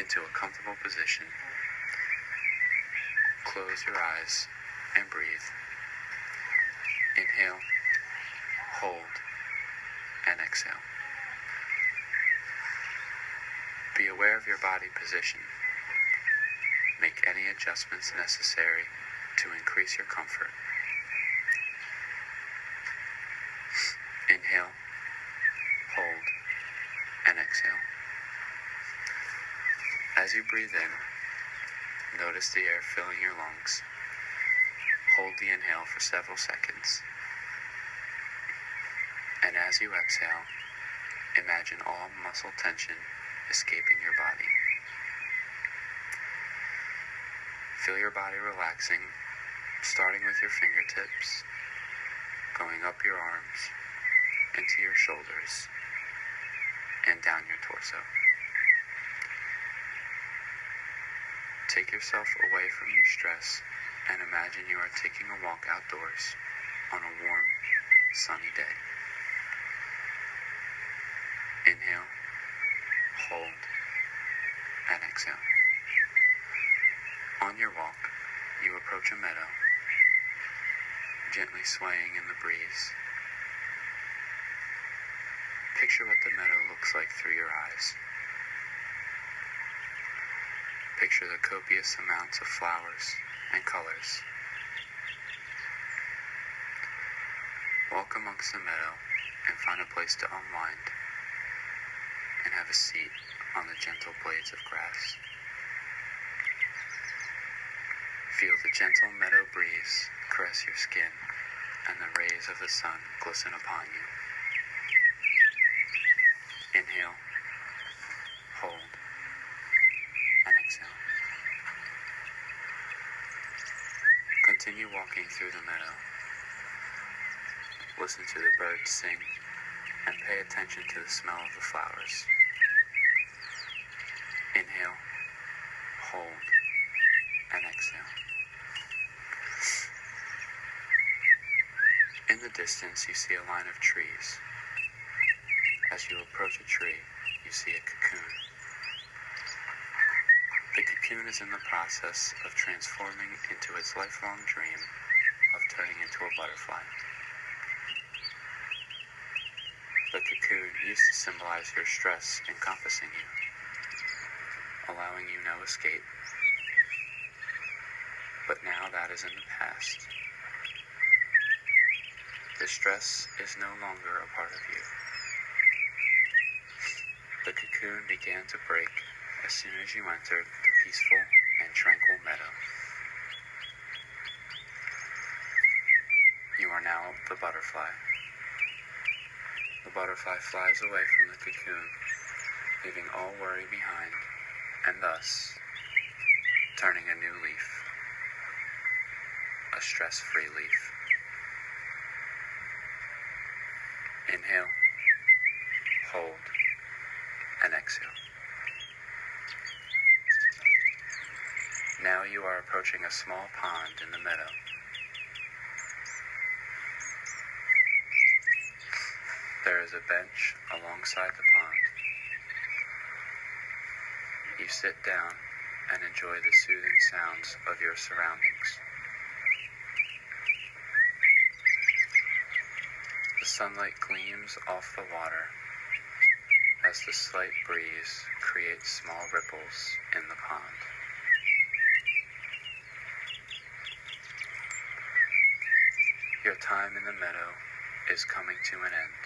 into a comfortable position. Close your eyes and breathe. Inhale, hold, and exhale. Be aware of your body position. Make any adjustments necessary to increase your comfort. Inhale, hold, and exhale. As you breathe in, notice the air filling your lungs. Hold the inhale for several seconds. And as you exhale, imagine all muscle tension escaping your body. Feel your body relaxing, starting with your fingertips, going up your arms, into your shoulders, and down your torso. Take yourself away from your stress and imagine you are taking a walk outdoors on a warm, sunny day. Inhale, hold, and exhale. On your walk, you approach a meadow, gently swaying in the breeze. Picture what the meadow looks like through your eyes. Picture the copious amounts of flowers and colors. Walk amongst the meadow and find a place to unwind and have a seat on the gentle blades of grass. Feel the gentle meadow breeze caress your skin and the rays of the sun glisten upon you. Inhale, hold, and exhale. Continue walking through the meadow. Listen to the birds sing and pay attention to the smell of the flowers. Inhale, hold, and exhale. In the distance, you see a line of trees. As you approach a tree, you see a cocoon. The cocoon is in the process of transforming into its lifelong dream of turning into a butterfly. The cocoon used to symbolize your stress encompassing you, allowing you no escape. But now that is in the past. The stress is no longer a part of you. The cocoon began to break as soon as you entered the peaceful and tranquil meadow. You are now the butterfly. The butterfly flies away from the cocoon, leaving all worry behind, and thus turning a new leaf, a stress-free leaf. Inhale, hold, and exhale. Now you are approaching a small pond in the meadow. There is a bench alongside the pond. You sit down and enjoy the soothing sounds of your surroundings. The sunlight gleams off the water as the slight breeze creates small ripples in the pond. Your time in the meadow is coming to an end.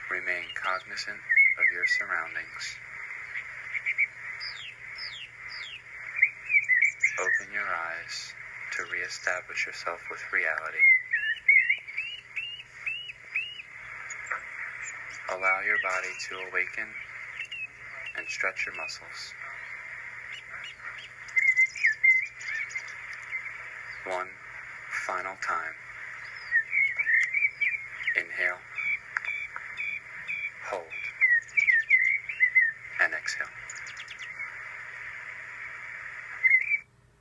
Remain cognizant of your surroundings. Open your eyes to reestablish yourself with reality. Allow your body to awaken and stretch your muscles. One final time. Inhale, hold,